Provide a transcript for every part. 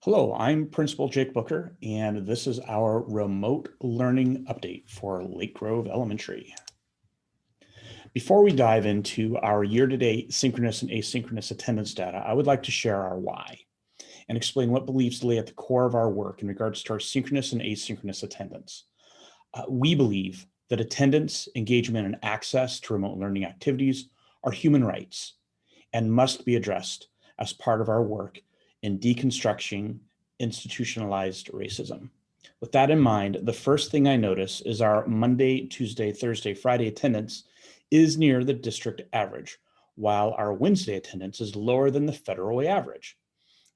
Hello, I'm Principal Jake Booker, and this is our remote learning update for Lake Grove Elementary. Before we dive into our year-to-date synchronous and asynchronous attendance data, I would like to share our why and explain what beliefs lay at the core of our work in regards to our synchronous and asynchronous attendance. We believe that attendance, engagement, and access to remote learning activities are human rights and must be addressed as part of our work in deconstructing institutionalized racism. With that in mind, the first thing I notice is our Monday, Tuesday, Thursday, Friday attendance is near the district average, while our Wednesday attendance is lower than the federal average.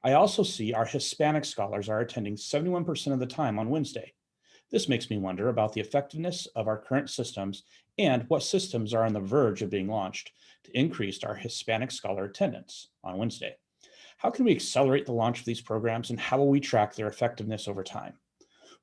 I also see our Hispanic scholars are attending 71% of the time on Wednesday. This makes me wonder about the effectiveness of our current systems and what systems are on the verge of being launched to increase our Hispanic scholar attendance on Wednesday. How can we accelerate the launch of these programs, and how will we track their effectiveness over time?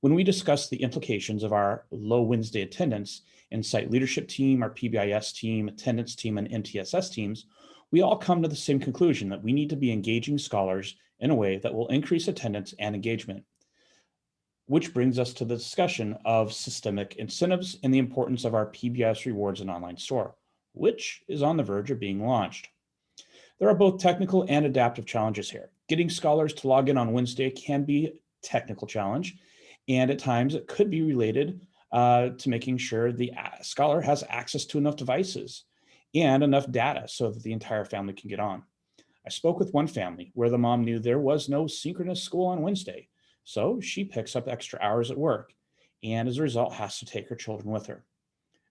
When we discuss the implications of our low Wednesday attendance in site leadership team, our PBIS team, attendance team, and MTSS teams, we all come to the same conclusion that we need to be engaging scholars in a way that will increase attendance and engagement. Which brings us to the discussion of systemic incentives and the importance of our PBIS rewards and online store, which is on the verge of being launched. There are both technical and adaptive challenges here. Getting scholars to log in on Wednesday can be a technical challenge, and at times it could be related to making sure the scholar has access to enough devices and enough data so that the entire family can get on. I spoke with one family where the mom knew there was no synchronous school on Wednesday, so she picks up extra hours at work and as a result has to take her children with her.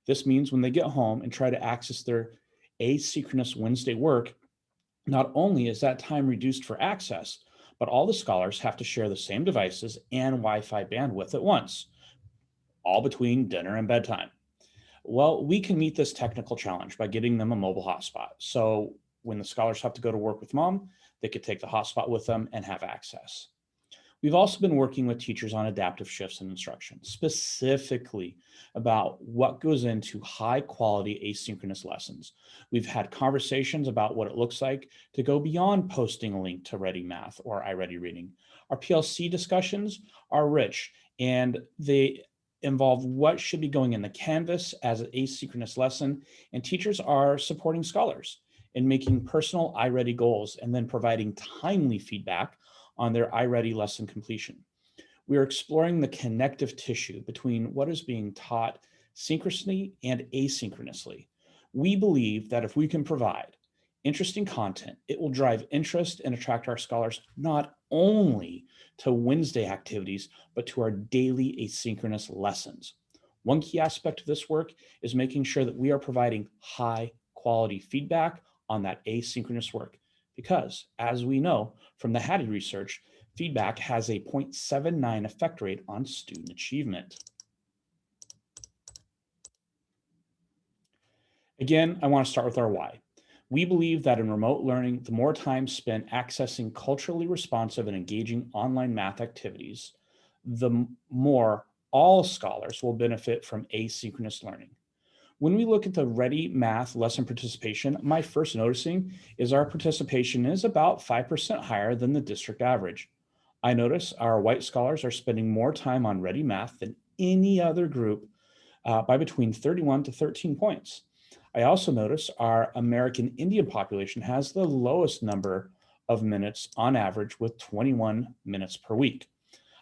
This means when they get home and try to access their asynchronous Wednesday work, not only is that time reduced for access, but all the scholars have to share the same devices and Wi-Fi bandwidth at once, all between dinner and bedtime. Well, we can meet this technical challenge by getting them a mobile hotspot. So when the scholars have to go to work with mom, they could take the hotspot with them and have access. We've also been working with teachers on adaptive shifts in instruction, specifically about what goes into high quality asynchronous lessons. We've had conversations about what it looks like to go beyond posting a link to Ready Math or iReady Reading. Our PLC discussions are rich and they involve what should be going in the Canvas as an asynchronous lesson, and teachers are supporting scholars in making personal iReady goals and then providing timely feedback on their iReady lesson completion. We are exploring the connective tissue between what is being taught synchronously and asynchronously. We believe that if we can provide interesting content, it will drive interest and attract our scholars not only to Wednesday activities, but to our daily asynchronous lessons. One key aspect of this work is making sure that we are providing high quality feedback on that asynchronous work. Because, as we know from the Hattie research, feedback has a 0.79 effect rate on student achievement. Again, I want to start with our why. We believe that in remote learning, the more time spent accessing culturally responsive and engaging online math activities, the more all scholars will benefit from asynchronous learning. When we look at the Ready Math lesson participation, my first noticing is our participation is about 5% higher than the district average. I notice our white scholars are spending more time on Ready Math than any other group by between 31 to 13 points. I also notice our American Indian population has the lowest number of minutes on average with 21 minutes per week.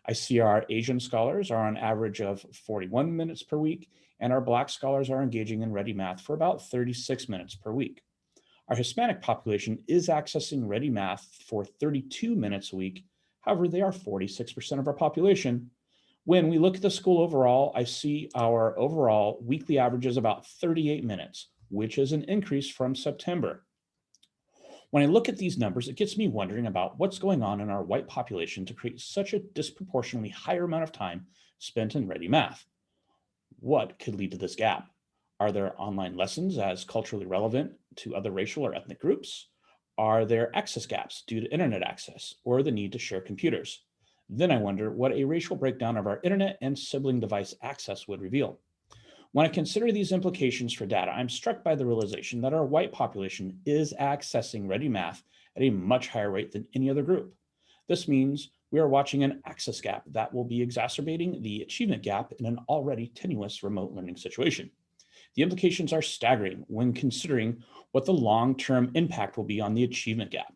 I see our Asian scholars are on average of 41 minutes per week, and our Black scholars are engaging in Ready Math for about 36 minutes per week. Our Hispanic population is accessing Ready Math for 32 minutes a week. However, they are 46% of our population. When we look at the school overall, I see our overall weekly average is about 38 minutes, which is an increase from September. When I look at these numbers, it gets me wondering about what's going on in our white population to create such a disproportionately higher amount of time spent in Ready Math. What could lead to this gap? Are there online lessons as culturally relevant to other racial or ethnic groups? Are there access gaps due to internet access or the need to share computers? Then I wonder what a racial breakdown of our internet and sibling device access would reveal. When I consider these implications for data, I'm struck by the realization that our white population is accessing Ready Math at a much higher rate than any other group. This means We are watching an access gap that will be exacerbating the achievement gap in an already tenuous remote learning situation. The implications are staggering when considering what the long-term impact will be on the achievement gap.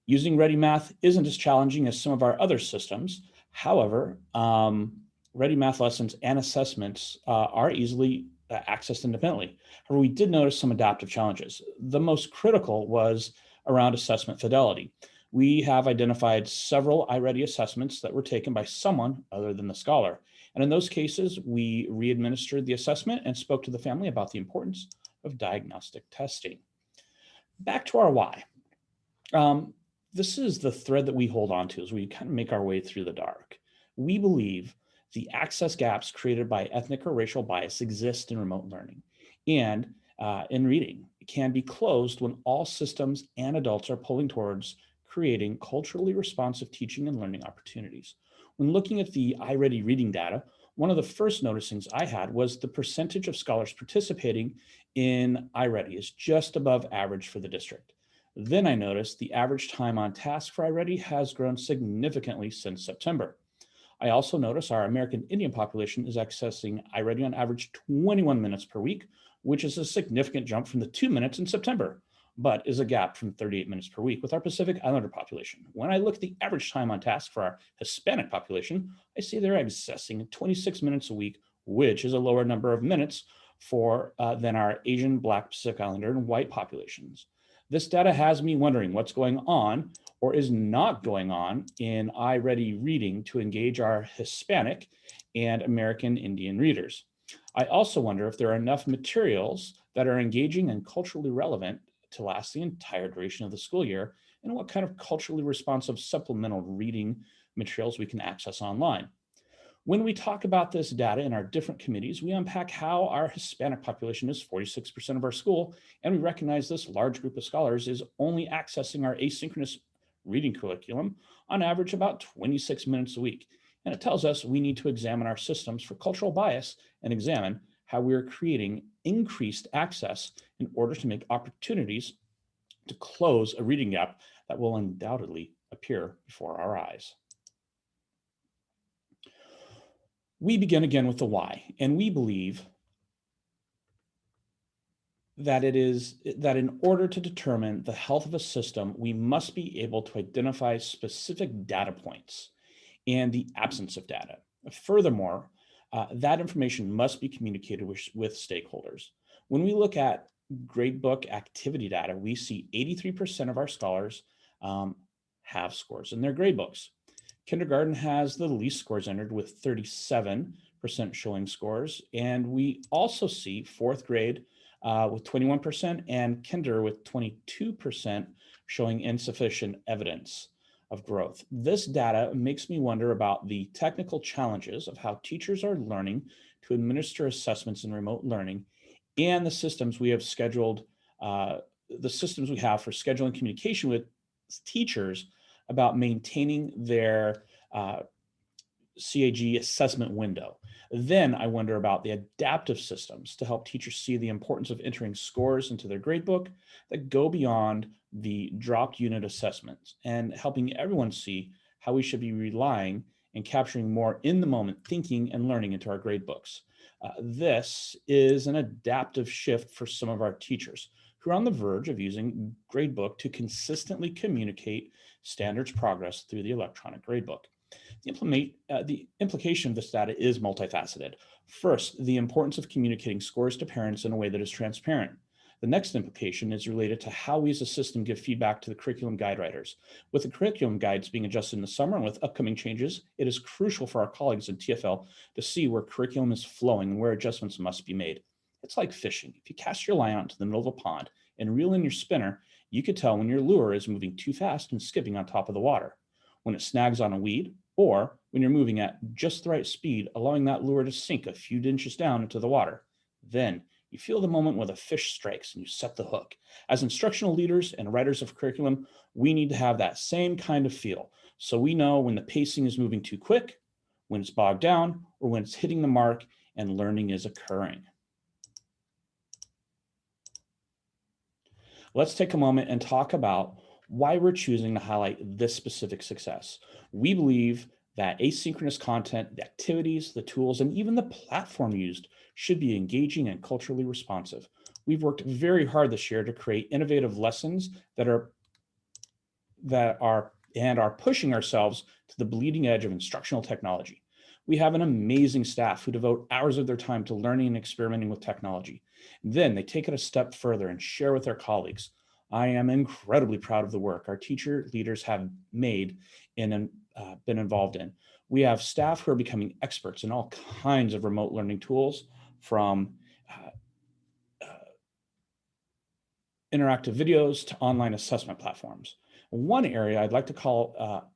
Using ReadyMath isn't as challenging as some of our other systems. However, ReadyMath lessons and assessments are easily accessed independently. However, we did notice some adaptive challenges. The most critical was around assessment fidelity. We have identified several iReady assessments that were taken by someone other than the scholar. And in those cases, we re-administered the assessment and spoke to the family about the importance of diagnostic testing. Back to our why. This is the thread that we hold on to as we kind of make our way through the dark. We believe the access gaps created by ethnic or racial bias exist in remote learning and in reading. It can be closed when all systems and adults are pulling towards creating culturally responsive teaching and learning opportunities. When looking at the iReady reading data, one of the first noticings I had was the percentage of scholars participating in iReady is just above average for the district. Then I noticed the average time on task for iReady has grown significantly since September. I also notice our American Indian population is accessing iReady on average 21 minutes per week, which is a significant jump from the 2 minutes in September, but is a gap from 38 minutes per week with our Pacific Islander population. When I look at the average time on task for our Hispanic population, I see they're accessing 26 minutes a week, which is a lower number of minutes than our Asian, Black, Pacific Islander, and white populations. This data has me wondering what's going on or is not going on in iReady reading to engage our Hispanic and American Indian readers. I also wonder if there are enough materials that are engaging and culturally relevant to last the entire duration of the school year, and what kind of culturally responsive supplemental reading materials we can access online. When we talk about this data in our different committees, we unpack how our Hispanic population is 46% of our school, and we recognize this large group of scholars is only accessing our asynchronous reading curriculum on average about 26 minutes a week. And it tells us we need to examine our systems for cultural bias and examine how we are creating increased access in order to make opportunities to close a reading gap that will undoubtedly appear before our eyes. We begin again with the why, and we believe that in order to determine the health of a system, we must be able to identify specific data points and the absence of data. Furthermore, that information must be communicated with stakeholders. When we look at gradebook activity data, we see 83% of our scholars have scores in their gradebooks. Kindergarten has the least scores entered with 37% showing scores. And we also see fourth grade with 21% and kinder with 22% showing insufficient evidence of growth. This data makes me wonder about the technical challenges of how teachers are learning to administer assessments in remote learning and the systems we have scheduled, the systems we have for scheduling communication with teachers about maintaining their CAG assessment window. Then I wonder about the adaptive systems to help teachers see the importance of entering scores into their gradebook that go beyond the dropped unit assessments and helping everyone see how we should be relying and capturing more in the moment thinking and learning into our gradebooks. This is an adaptive shift for some of our teachers who are on the verge of using gradebook to consistently communicate standards progress through the electronic gradebook. The implication of this data is multifaceted. First, the importance of communicating scores to parents in a way that is transparent. The next implication is related to how we as a system give feedback to the curriculum guide writers. With the curriculum guides being adjusted in the summer and with upcoming changes, it is crucial for our colleagues in TFL to see where curriculum is flowing and where adjustments must be made. It's like fishing. If you cast your line out into the middle of a pond and reel in your spinner, you could tell when your lure is moving too fast and skipping on top of the water, when it snags on a weed, or when you're moving at just the right speed, allowing that lure to sink a few inches down into the water. Then you feel the moment where the fish strikes and you set the hook. As instructional leaders and writers of curriculum, we need to have that same kind of feel. So we know when the pacing is moving too quick, when it's bogged down, or when it's hitting the mark and learning is occurring. Let's take a moment and talk about why we're choosing to highlight this specific success. We believe that asynchronous content, the activities, the tools, and even the platform used should be engaging and culturally responsive. We've worked very hard this year to create innovative lessons that are pushing ourselves to the bleeding edge of instructional technology. We have an amazing staff who devote hours of their time to learning and experimenting with technology. Then they take it a step further and share with their colleagues. I am incredibly proud of the work our teacher leaders have made and been involved in. We have staff who are becoming experts in all kinds of remote learning tools, from interactive videos to online assessment platforms. One area I'd like to call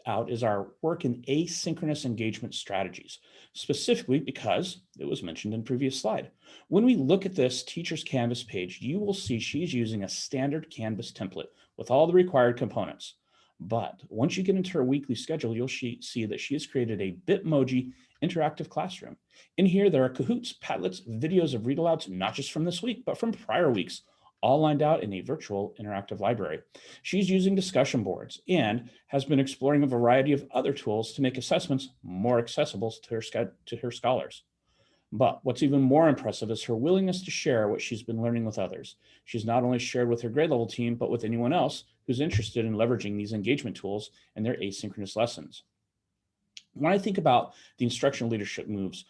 out is our work in asynchronous engagement strategies, specifically because it was mentioned in the previous slide. When we look at this teacher's Canvas page, you will see she's using a standard Canvas template with all the required components. But once you get into her weekly schedule, you'll see that she has created a Bitmoji interactive classroom. In here, there are Kahoots, Padlets, videos of read-alouds, not just from this week, but from prior weeks, all lined out in a virtual interactive library. She's using discussion boards and has been exploring a variety of other tools to make assessments more accessible to her scholars. But what's even more impressive is her willingness to share what she's been learning with others. She's not only shared with her grade level team, but with anyone else who's interested in leveraging these engagement tools in their asynchronous lessons. When I think about the instructional leadership moves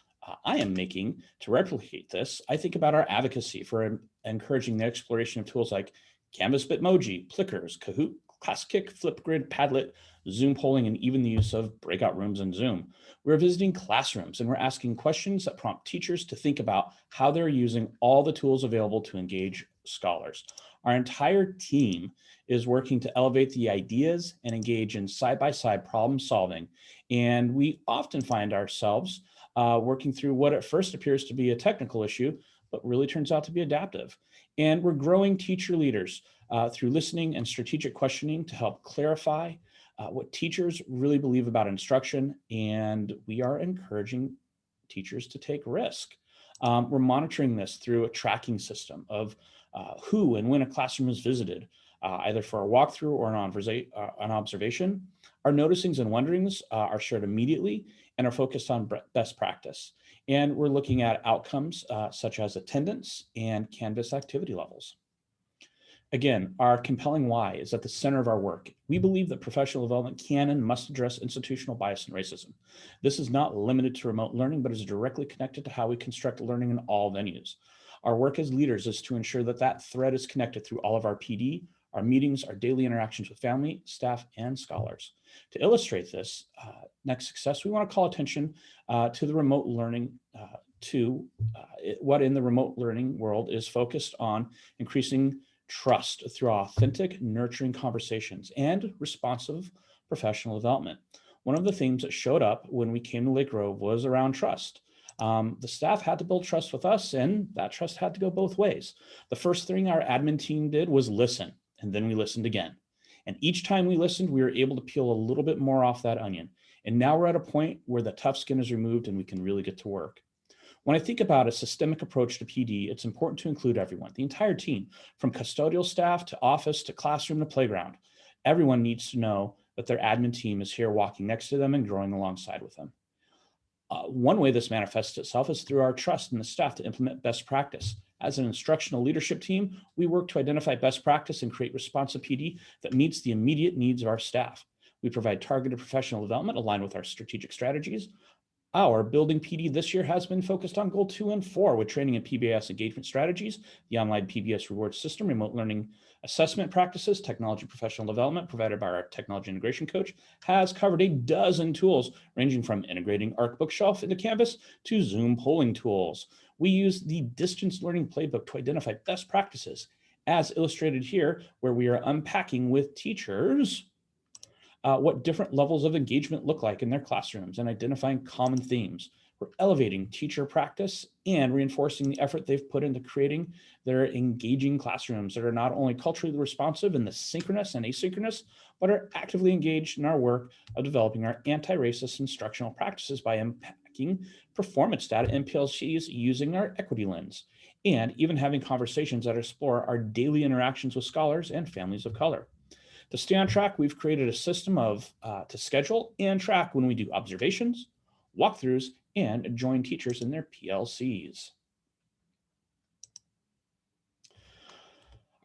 I am making to replicate this, I think about our advocacy for encouraging the exploration of tools like Canvas, Bitmoji, Plickers, Kahoot, ClassKick, Flipgrid, Padlet, Zoom polling, and even the use of breakout rooms in Zoom. We're visiting classrooms and we're asking questions that prompt teachers to think about how they're using all the tools available to engage scholars. Our entire team is working to elevate the ideas and engage in side-by-side problem solving. And we often find ourselves working through what at first appears to be a technical issue, but really turns out to be adaptive. And we're growing teacher leaders through listening and strategic questioning to help clarify what teachers really believe about instruction. And we are encouraging teachers to take risk. We're monitoring this through a tracking system of who and when a classroom is visited, either for a walkthrough or an observation. Our noticings and wonderings are shared immediately and are focused on best practice. And we're looking at outcomes such as attendance and Canvas activity levels. Again, our compelling why is at the center of our work. We believe that professional development can and must address institutional bias and racism. This is not limited to remote learning, but is directly connected to how we construct learning in all venues. Our work as leaders is to ensure that that thread is connected through all of our PD, our meetings, our daily interactions with family, staff, and scholars. To illustrate this next success, we want to call attention to the remote learning, what in the remote learning world is focused on increasing trust through authentic, nurturing conversations and responsive professional development. One of the themes that showed up when we came to Lake Grove was around trust. The staff had to build trust with us, and that trust had to go both ways. The first thing our admin team did was listen, and then we listened again. And each time we listened, we were able to peel a little bit more off that onion. And now we're at a point where the tough skin is removed and we can really get to work. When I think about a systemic approach to PD, it's important to include everyone, the entire team, from custodial staff to office to classroom to playground. Everyone needs to know that their admin team is here walking next to them and growing alongside with them. One way this manifests itself is through our trust in the staff to implement best practice. As an instructional leadership team, we work to identify best practice and create responsive PD that meets the immediate needs of our staff. We provide targeted professional development aligned with our strategic strategies. Our building PD this year has been focused on goal 2 and 4 with training in PBS engagement strategies, the online PBS reward system, remote learning assessment practices, technology professional development provided by our technology integration coach has covered a dozen tools ranging from integrating ARC Bookshelf into Canvas to Zoom polling tools. We use the distance learning playbook to identify best practices as illustrated here, where we are unpacking with teachers what different levels of engagement look like in their classrooms and identifying common themes. We're elevating teacher practice and reinforcing the effort they've put into creating their engaging classrooms that are not only culturally responsive in the synchronous and asynchronous, but are actively engaged in our work of developing our anti-racist instructional practices by unpacking performance data in PLCs using our equity lens, and even having conversations that explore our daily interactions with scholars and families of color. To stay on track, we've created a system to schedule and track when we do observations, walkthroughs, and join teachers in their PLCs.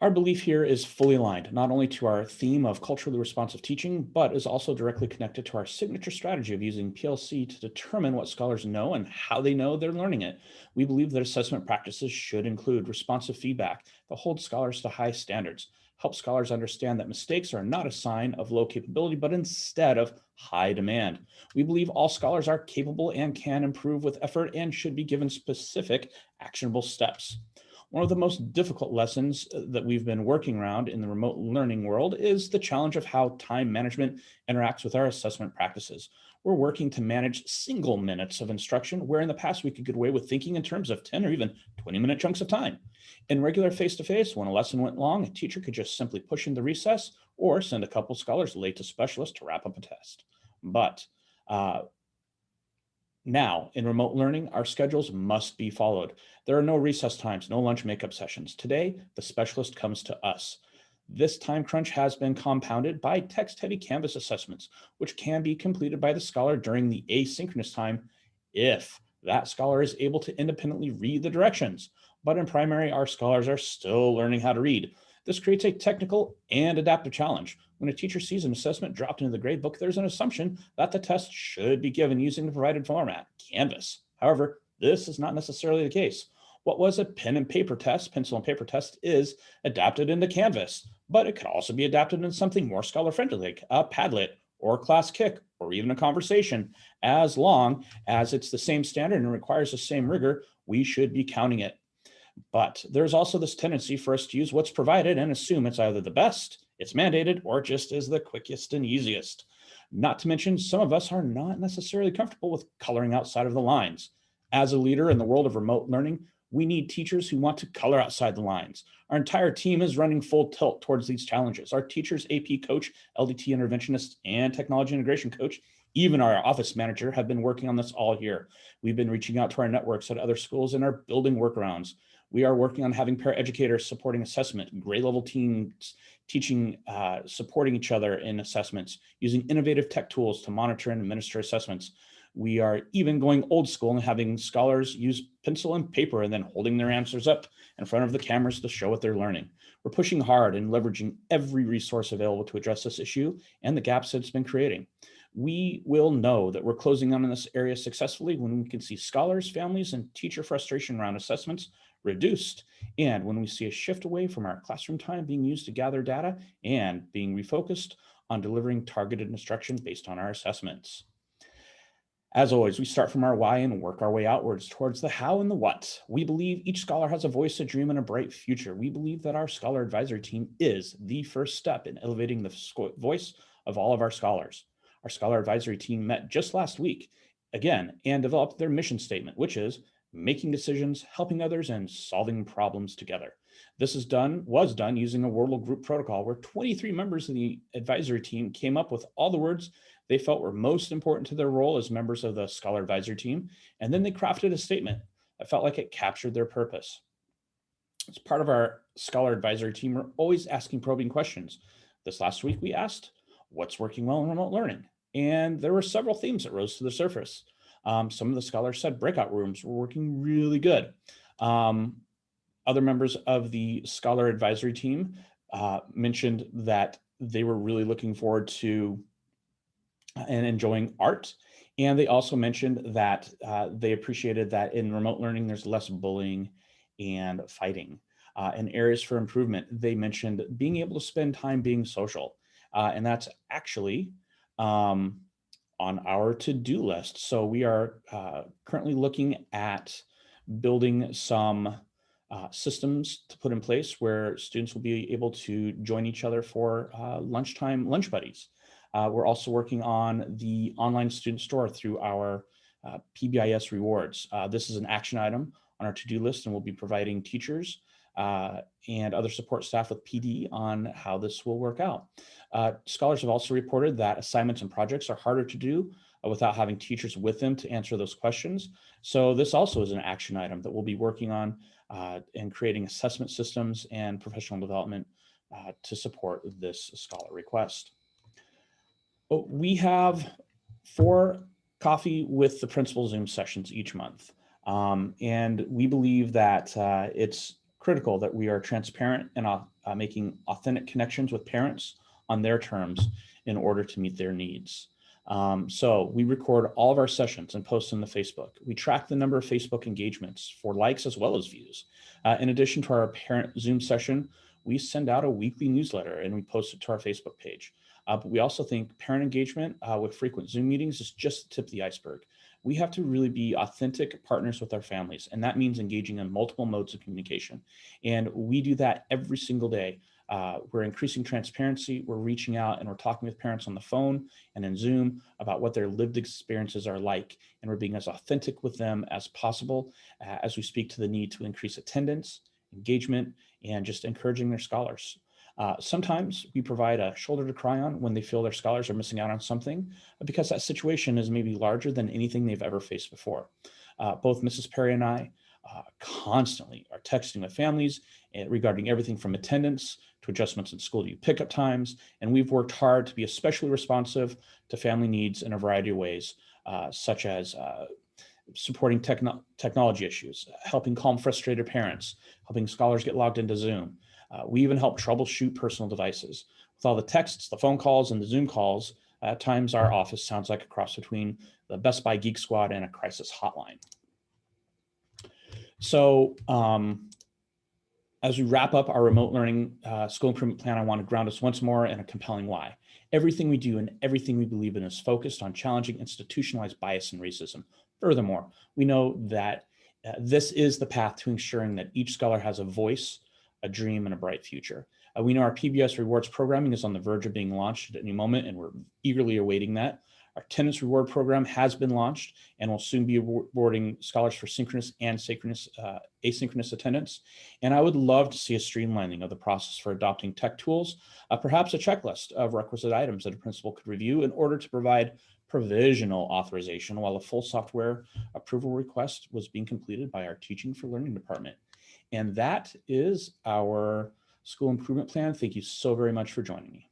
Our belief here is fully aligned, not only to our theme of culturally responsive teaching, but is also directly connected to our signature strategy of using PLC to determine what scholars know and how they know they're learning it. We believe that assessment practices should include responsive feedback that holds scholars to high standards, help scholars understand that mistakes are not a sign of low capability, but instead of high demand. We believe all scholars are capable and can improve with effort and should be given specific actionable steps. One of the most difficult lessons that we've been working around in the remote learning world is the challenge of how time management interacts with our assessment practices. We're working to manage single minutes of instruction, where in the past we could get away with thinking in terms of 10 or even 20-minute chunks of time. In regular face-to-face, when a lesson went long, a teacher could just simply push into recess or send a couple scholars late to specialists to wrap up a test. But now, in remote learning, our schedules must be followed. There are no recess times, no lunch makeup sessions. Today, the specialist comes to us. This time crunch has been compounded by text-heavy Canvas assessments, which can be completed by the scholar during the asynchronous time if that scholar is able to independently read the directions. But in primary, our scholars are still learning how to read. This creates a technical and adaptive challenge. When a teacher sees an assessment dropped into the gradebook, there's an assumption that the test should be given using the provided format, Canvas. However, this is not necessarily the case. What was a pen and paper test, pencil and paper test, is adapted into Canvas, but it could also be adapted into something more scholar-friendly, like a Padlet or Class Kick, or even a conversation. As long as it's the same standard and requires the same rigor, we should be counting it. But there's also this tendency for us to use what's provided and assume it's either the best, it's mandated, or just is the quickest and easiest. Not to mention, some of us are not necessarily comfortable with coloring outside of the lines. As a leader in the world of remote learning, we need teachers who want to color outside the lines. Our entire team is running full tilt towards these challenges. Our teachers, AP coach, LDT interventionist, and technology integration coach, even our office manager, have been working on this all year. We've been reaching out to our networks at other schools and are building workarounds. We are working on having paraeducators supporting assessment, grade level teams teaching, supporting each other in assessments, using innovative tech tools to monitor and administer assessments. We are even going old school and having scholars use pencil and paper and then holding their answers up in front of the cameras to show what they're learning. We're pushing hard and leveraging every resource available to address this issue and the gaps that it's been creating. We will know that we're closing on in this area successfully when we can see scholars, families, and teacher frustration around assessments reduced, and when we see a shift away from our classroom time being used to gather data and being refocused on delivering targeted instruction based on our assessments. As always, we start from our why and work our way outwards towards the how and the what. We believe each scholar has a voice, a dream, and a bright future. We believe that our scholar advisory team is the first step in elevating the voice of all of our scholars. Our scholar advisory team met just last week, again, and developed their mission statement, which is making decisions, helping others, and solving problems together. This was done using a Wordle group protocol where 23 members of the advisory team came up with all the words they felt were most important to their role as members of the scholar advisory team, and then they crafted a statement that felt like it captured their purpose. As part of our scholar advisory team, we're always asking probing questions. This last week, we asked, what's working well in remote learning? And there were several themes that rose to the surface. Some of the scholars said breakout rooms were working really good. Other members of the scholar advisory team mentioned that they were really looking forward to and enjoying art. And they also mentioned that they appreciated that in remote learning, there's less bullying and fighting. And areas for improvement, they mentioned being able to spend time being social. And that's actually on our to-do list. So we are currently looking at building some systems to put in place where students will be able to join each other for lunchtime lunch buddies. We're also working on the online student store through our PBIS rewards. This is an action item on our to-do list, and we'll be providing teachers and other support staff with PD on how this will work out. Scholars have also reported that assignments and projects are harder to do without having teachers with them to answer those questions. So this also is an action item that we'll be working on and creating assessment systems and professional development to support this scholar request. We have 4 coffee with the principal Zoom sessions each month. And we believe that it's critical that we are transparent and making authentic connections with parents on their terms in order to meet their needs. So we record all of our sessions and post them to Facebook. We track the number of Facebook engagements for likes as well as views. In addition to our parent Zoom session, we send out a weekly newsletter and we post it to our Facebook page. But we also think parent engagement with frequent Zoom meetings is just the tip of the iceberg. We have to really be authentic partners with our families, and that means engaging in multiple modes of communication. And we do that every single day. We're increasing transparency, we're reaching out and we're talking with parents on the phone and in Zoom about what their lived experiences are like, and we're being as authentic with them as possible as we speak to the need to increase attendance, engagement, and just encouraging their scholars. Sometimes we provide a shoulder to cry on when they feel their scholars are missing out on something, because that situation is maybe larger than anything they've ever faced before. Both Mrs. Perry and I constantly are texting with families regarding everything from attendance to adjustments in school to pickup times, and we've worked hard to be especially responsive to family needs in a variety of ways, such as supporting technology issues, helping calm frustrated parents, helping scholars get logged into Zoom. We even help troubleshoot personal devices. With all the texts, the phone calls, and the Zoom calls, at times our office sounds like a cross between the Best Buy Geek Squad and a crisis hotline. So as we wrap up our remote learning school improvement plan, I want to ground us once more in a compelling why. Everything we do and everything we believe in is focused on challenging institutionalized bias and racism. Furthermore, we know that this is the path to ensuring that each scholar has a voice, a dream, and a bright future. We know our PBS rewards programming is on the verge of being launched at any moment, and we're eagerly awaiting that. Our attendance reward program has been launched and will soon be awarding scholars for synchronous and asynchronous attendance. And I would love to see a streamlining of the process for adopting tech tools, perhaps a checklist of requisite items that a principal could review in order to provide provisional authorization while a full software approval request was being completed by our Teaching for Learning department. And that is our school improvement plan. Thank you so very much for joining me.